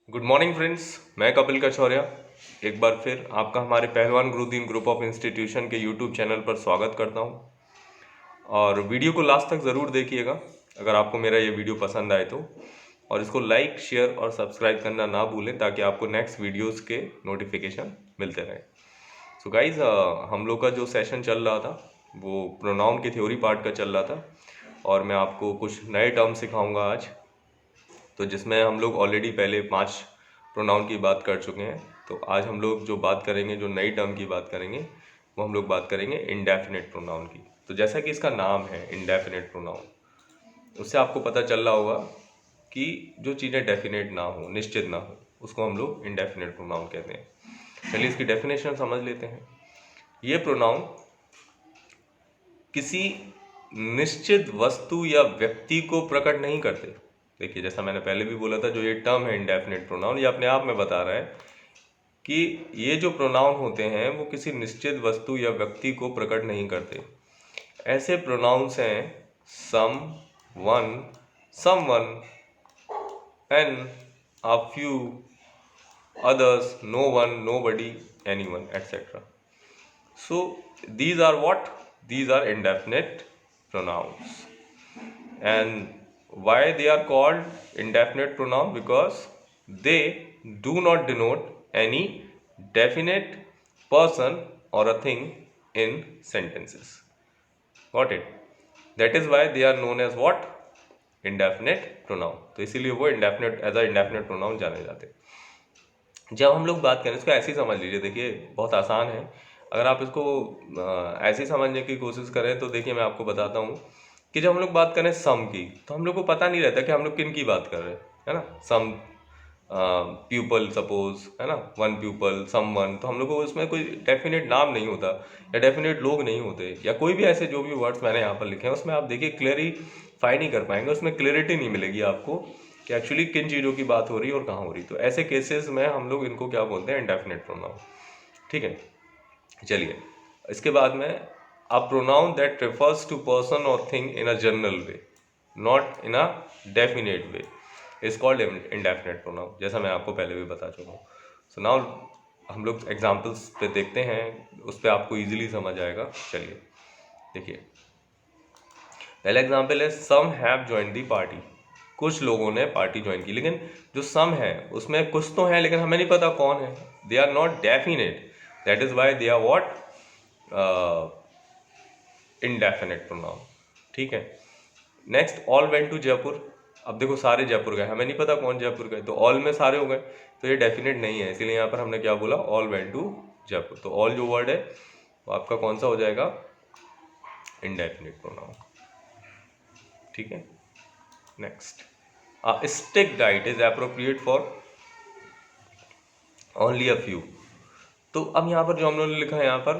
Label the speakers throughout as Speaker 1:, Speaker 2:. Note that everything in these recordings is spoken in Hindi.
Speaker 1: गुड मॉर्निंग फ्रेंड्स, मैं कपिल कछौरिया एक बार फिर आपका हमारे पहलवान गुरुदीन ग्रुप ऑफ इंस्टीट्यूशन के यूट्यूब चैनल पर स्वागत करता हूं। और वीडियो को लास्ट तक ज़रूर देखिएगा अगर आपको मेरा ये वीडियो पसंद आए तो, और इसको लाइक, शेयर और सब्सक्राइब करना ना भूलें ताकि आपको नेक्स्ट वीडियोस के नोटिफिकेशन मिलते रहें। सो गाइज, हम लोग का जो सेशन चल रहा था वो प्रोनाउन की थ्योरी पार्ट का चल रहा था, और मैं आपको कुछ नए टर्म सिखाऊंगा आज। तो जिसमें हम लोग ऑलरेडी पहले 5 प्रोनाउन की बात कर चुके हैं। तो आज हम लोग जो बात करेंगे, जो नई टर्म की बात करेंगे, वो हम लोग बात करेंगे इंडेफिनिट प्रोनाउन की। तो जैसा कि इसका नाम है इंडेफिनिट प्रोनाउन, उससे आपको पता चल रहा होगा कि जो चीज़ें डेफिनेट ना हो, निश्चित ना हो, उसको हम लोग इंडेफिनिट प्रोनाउन कहते हैं। चलिए इसकी डेफिनेशन समझ लेते हैं। ये प्रोनाउन किसी निश्चित वस्तु या व्यक्ति को प्रकट नहीं करते। देखिए, जैसा मैंने पहले भी बोला था, जो ये टर्म है इंडेफिनिट प्रोनाउन, ये अपने आप में बता रहा है कि ये जो प्रोनाउन होते हैं वो किसी निश्चित वस्तु या व्यक्ति को प्रकट नहीं करते। ऐसे प्रोनाउंस हैं some, one, someone, an, a few, others, no one, nobody, anyone, etc. So these are what? These are indefinite pronouns. And why they are called indefinite pronoun? Because they do not denote any definite person or a thing in sentences. Got it? That is why they are known as what? Indefinite pronoun. तो इसीलिए वो indefinite as a indefinite pronoun जाने जाते हैं। जब हम लोग बात करें, इसको ऐसे ही समझ लीजिए। देखिए, बहुत आसान है। अगर आप इसको ऐसे ही समझने की कोशिश करें तो देखिए, मैं आपको बताता हूँ कि जब हम लोग बात करें सम की, तो हम लोग को पता नहीं रहता कि हम लोग किन की बात कर रहे हैं, है ना। सम प्यूपल सपोज, है ना, वन प्यूपल, सम वन। तो हम लोग को उसमें कोई डेफिनेट नाम नहीं होता या डेफिनेट लोग नहीं होते, या कोई भी ऐसे जो भी वर्ड्स मैंने यहाँ पर लिखे हैं उसमें आप देखिए क्लियरिफाई नहीं कर पाएंगे, उसमें क्लियरिटी नहीं मिलेगी आपको कि एक्चुअली किन चीज़ों की बात हो रही है और कहाँ हो रही है। तो ऐसे केसेस में हम लोग इनको क्या बोलते हैं? Indefinite pronoun. ठीक है, चलिए इसके बाद में a pronoun that refers to person और thing in a general way, not in a definite way, is called indefinite pronoun, जैसा मैं आपको पहले भी बता चुका हूँ। सो नाउ हम लोग एग्जाम्पल्स पे देखते हैं, उस पर आपको ईजिली समझ आएगा। चलिए देखिए, पहला एग्जाम्पल है some have join the party. कुछ लोगों ने पार्टी ज्वाइन की, लेकिन जो सम है उसमें कुछ तो है लेकिन हमें नहीं पता कौन है। They are not definite, that is why they are what? Indefinite pronoun. ठीक है, next all went to Jaipur. अब देखो, सारे जयपुर गए, हमें नहीं पता कौन जयपुर गए, तो ऑल में सारे हो गए, तो ये डेफिनेट नहीं है, इसीलिए यहाँ पर हमने क्या बोला? All went to Jaipur. तो ऑल जो वर्ड है वो आपका कौन सा हो जाएगा? Indefinite pronoun. ठीक है, next a stick diet is appropriate for only a few। तो अब यहाँ पर जो हम लोगों ने लिखा है, यहाँ पर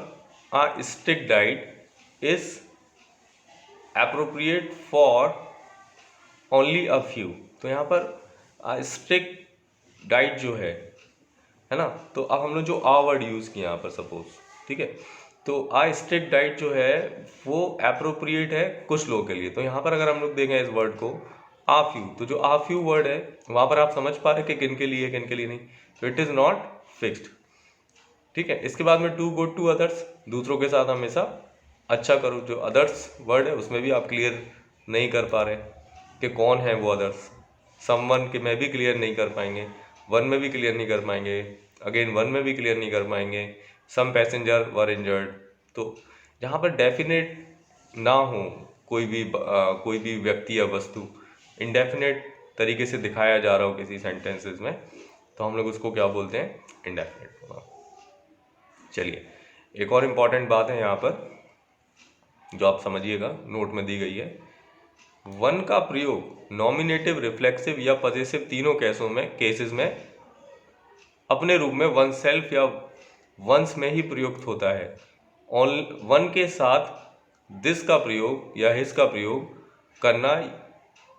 Speaker 1: a stick diet is appropriate for only a few। तो यहाँ पर a stick diet जो है ना, तो अब हम लोग जो आ वर्ड यूज़ किया यहाँ पर सपोज, ठीक है, तो आ स्टिक डाइट जो है वो अप्रोप्रिएट है कुछ लोगों के लिए। तो यहाँ पर अगर हम लोग देखें इस वर्ड को आ फ्यू, तो जो आ फ्यू वर्ड है वहाँ पर आप समझ पा रहे कि किन के लिए, किन के लिए नहीं। तो इट इज़ नॉट फिक्स्ड। ठीक है, इसके बाद में टू गुड टू अदर्स, दूसरों के साथ हमेशा अच्छा करो। जो अदर्स वर्ड है उसमें भी आप क्लियर नहीं कर पा रहे कि कौन है वो अदर्स। समवन के में भी क्लियर नहीं कर पाएंगे, वन में भी क्लियर नहीं कर पाएंगे, अगेन वन में भी क्लियर नहीं कर पाएंगे। सम पैसेंजर वर इंजर्ड। तो जहाँ पर डेफिनेट ना हो कोई भी व्यक्ति या वस्तु, इंडेफिनेट तरीके से दिखाया जा रहा हो किसी सेंटेंसेस में, तो हम लोग उसको क्या बोलते हैं? Indefinite pronoun. चलिए, एक और इम्पॉर्टेंट बात है यहाँ पर जो आप समझिएगा, नोट में दी गई है। वन का प्रयोग नॉमिनेटिव, रिफ्लेक्सिव या पजेसिव तीनों केसेस में अपने रूप में वन सेल्फ या वंस में ही प्रयुक्त होता है। वन के साथ दिस का प्रयोग या हिज का प्रयोग करना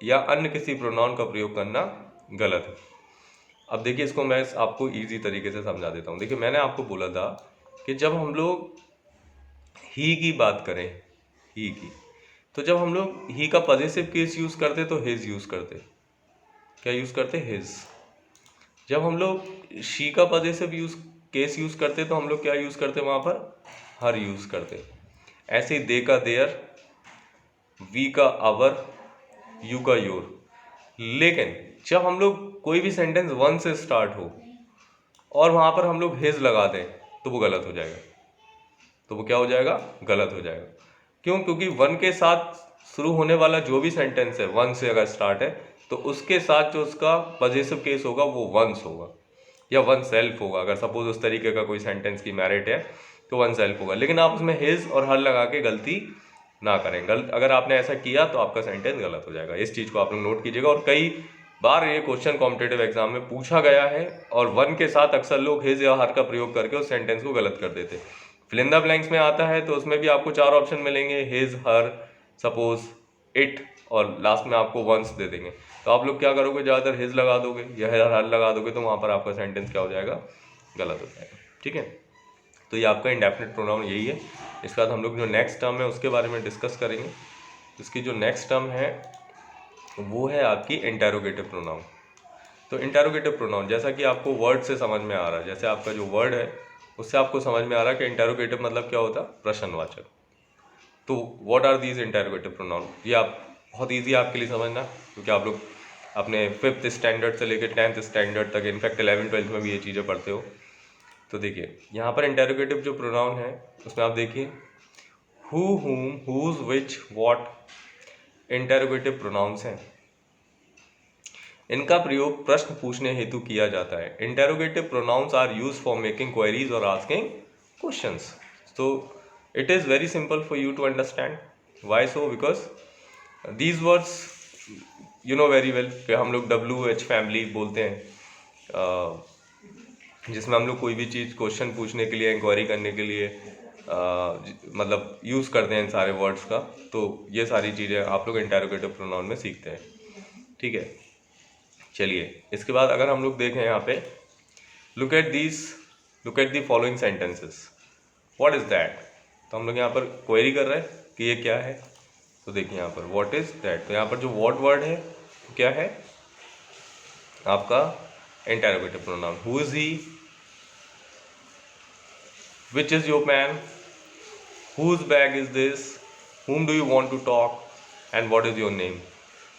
Speaker 1: या अन्य किसी प्रोनाउन का प्रयोग करना गलत है। अब देखिए, इसको मैं आपको इजी तरीके से समझा देता हूँ। देखिए, मैंने आपको बोला था कि जब हम लोग ही की बात करें, ही की, तो जब हम लोग ही का पजेसिव केस यूज़ करते तो हिज यूज़ करते। क्या यूज़ करते? हिज। जब हम लोग शी का पजेसिव केस यूज़ करते तो हम लोग क्या यूज़ करते वहाँ पर, हर यूज़ करते। ऐसे ही दे का देयर, वी का आवर, यू का योर। लेकिन जब हम लोग कोई भी सेंटेंस वन से स्टार्ट हो और वहाँ पर हम लोग हिज लगा दें तो वो गलत हो जाएगा। तो वो क्या हो जाएगा, गलत हो जाएगा। क्यों? क्योंकि वन के साथ शुरू होने वाला जो भी सेंटेंस है, वन से अगर स्टार्ट है तो उसके साथ जो उसका पजेसिव केस होगा वो वंस होगा या वन सेल्फ होगा। अगर सपोज उस तरीके का कोई सेंटेंस की मैरिट है तो वन सेल्फ होगा। लेकिन आप उसमें हिज और हर लगा के गलती ना करें। अगर आपने ऐसा किया तो आपका सेंटेंस गलत हो जाएगा। इस चीज़ को आप लोग नोट कीजिएगा। और कई बार ये क्वेश्चन कॉम्पिटेटिव एग्जाम में पूछा गया है और वन के साथ अक्सर लोग हिज या हर का प्रयोग करके उस सेंटेंस को गलत कर देते। फिल इन द ब्लैंक्स में आता है तो उसमें भी आपको 4 ऑप्शन मिलेंगे, हिज, हर, सपोज, इट, और लास्ट में आपको वंस दे देंगे। तो आप लोग क्या करोगे, ज़्यादातर हिज लगा दोगे या हर लगा दोगे तो वहाँ पर आपका सेंटेंस क्या हो जाएगा, गलत हो जाएगा। ठीक है, तो ये आपका इंडेफिनिट प्रोनाउन यही है। इसके बाद हम लोग जो नेक्स्ट टर्म है उसके बारे में डिस्कस करेंगे। इसकी जो नेक्स्ट टर्म है वो है आपकी इंटेरोगेटिव प्रोनाउन। तो इंटेरोगेटिव प्रोनाउन जैसा कि आपको वर्ड से समझ में आ रहा है, जैसे आपका जो वर्ड है उससे आपको समझ में आ रहा है कि इंटेरोगेटिव मतलब क्या होता है, प्रश्नवाचक। तो what are these interrogative pronoun, ये आप बहुत ईजी आपके लिए समझना, क्योंकि आप लोग अपने 5th स्टैंडर्ड से लेकर 10th स्टैंडर्ड तक, इनफैक्ट 11th-12th में भी ये चीज़ें पढ़ते हो। तो देखिए यहाँ पर इंटेरोगेटिव जो प्रोनाउन है उसमें आप देखिए who, whom, whose, which, what interrogative pronouns हैं। इनका प्रयोग प्रश्न पूछने हेतु किया जाता है। Interrogative pronouns are used for making queries और asking questions. So it is very simple for you to understand. Why so? Because these words you know very well कि हम लोग WH फैमिली बोलते हैं, जिसमें हम लोग कोई भी चीज़ क्वेश्चन पूछने के लिए, इंक्वायरी करने के लिए मतलब यूज़ करते हैं इन सारे वर्ड्स का। तो ये सारी चीज़ें आप लोग इंटेरोगेटिव प्रोनाउन में सीखते हैं। ठीक है, चलिए इसके बाद अगर हम लोग देखें यहाँ पे, look at the following sentences, what is that. तो हम लोग यहाँ पर क्वेरी कर रहे हैं कि ये क्या है। तो देखिए यहाँ पर व्हाट इज़ दैट, तो यहाँ पर जो व्हाट वर्ड है क्या है आपका interrogative pronoun. Who is he, which is your man, whose bag is this, whom do you want to talk, and what is your name।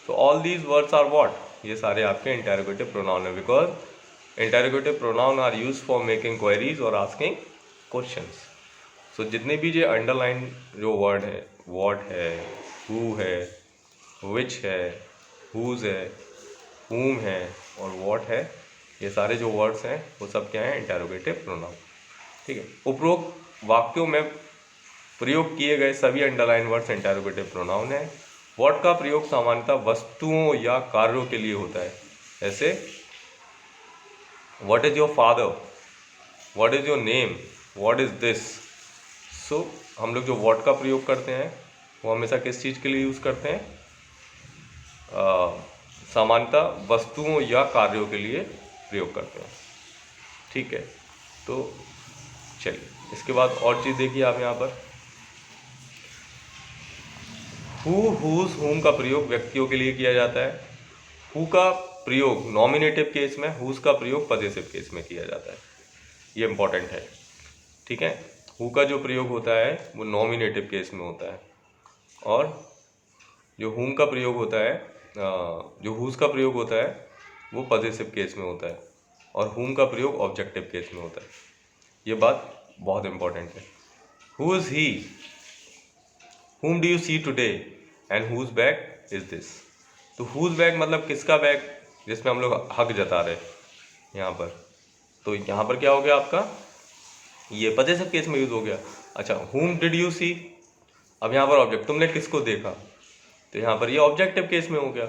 Speaker 1: तो all these words are what, ये सारे आपके इंटेरोगेटिव प्रोनाउन है, because interrogative pronoun are use for making queries और आस्किंग क्वेश्चंस। सो जितने भी ये अंडरलाइन जो वर्ड है, व्हाट है, हु है, विच है, हुज है, whom है और व्हाट है, ये सारे जो वर्ड्स हैं वो सब क्या हैं, इंटेरोगेटिव प्रोनाउन। ठीक है, उपरोक्त वाक्यों में प्रयोग किए गए सभी अंडरलाइन वर्ड्स इंटेरोगेटिव प्रोनाउन है। व्हाट का प्रयोग सामान्यतः वस्तुओं या कार्यों के लिए होता है। जैसे what is your father, what is your name, what is this. So हम लोग जो व्हाट का प्रयोग करते हैं वो हमेशा किस चीज़ के लिए यूज़ करते हैं, सामान्यतः वस्तुओं या कार्यों के लिए प्रयोग करते हैं। ठीक है, तो चलिए इसके बाद और चीज़ देखिए आप यहाँ पर, हु, हुज, हुम का प्रयोग व्यक्तियों के लिए किया जाता है। हु का प्रयोग नॉमिनेटिव केस में, हुज का प्रयोग पजेसिव केस में किया जाता है। ये इंपॉर्टेंट है। ठीक है, हु का जो प्रयोग होता है वो नॉमिनेटिव केस में होता है, और जो हुम का प्रयोग होता है, जो हुज का प्रयोग होता है वो पजेसिव केस में होता है, और हुम का प्रयोग ऑब्जेक्टिव केस में होता है। ये बात बहुत इंपॉर्टेंट है। Who is he, whom do you see today, and whose bag is this। तो whose bag मतलब किसका बैग, जिसमें हम लोग हक जता रहे यहाँ पर। तो यहाँ पर क्या हो गया आपका, ये पजेसिव केस में यूज हो गया। अच्छा, whom did you see, अब यहाँ पर ऑब्जेक्ट, तुमने किसको देखा, तो यहाँ पर ये ऑब्जेक्टिव केस में हो गया।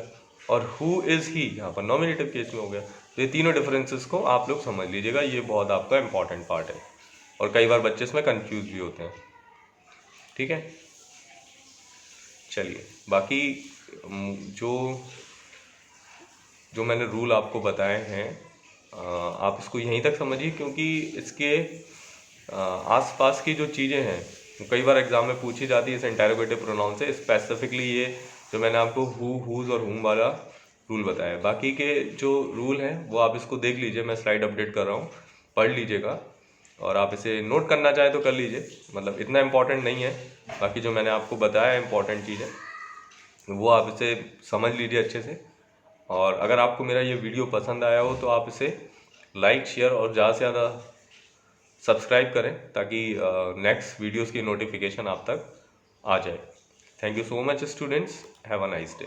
Speaker 1: और who is he यहाँ पर नॉमिनेटिव केस में हो गया। तो ये तीनों डिफरेंसेस को आप लोग समझ लीजिएगा, ये बहुत आपका इंपॉर्टेंट पार्ट है, और कई बार बच्चे इसमें कंफ्यूज भी होते हैं। ठीक है, चलिए बाकी जो जो मैंने रूल आपको बताए हैं आप इसको यहीं तक समझिए, क्योंकि इसके आसपास की जो चीज़ें हैं वो कई बार एग्जाम में पूछी जाती है इस इंटेरोगेटिव प्रोनाउन से। स्पेसिफिकली ये जो मैंने आपको हु, हुज और हुम वाला रूल बताया है। बाकी के जो रूल हैं वो आप इसको देख लीजिए, मैं स्लाइड अपडेट कर रहा हूँ, पढ़ लीजिएगा और आप इसे नोट करना चाहे तो कर लीजिए, मतलब इतना इम्पोर्टेंट नहीं है। बाकी जो मैंने आपको बताया है इम्पोर्टेंट चीज़ें वो आप इसे समझ लीजिए अच्छे से। और अगर आपको मेरा ये वीडियो पसंद आया हो तो आप इसे लाइक शेयर और ज़्यादा से ज़्यादा सब्सक्राइब करें ताकि नेक्स्ट वीडियोस की नोटिफिकेशन आप तक आ जाए। Thank you so much students, have a nice day.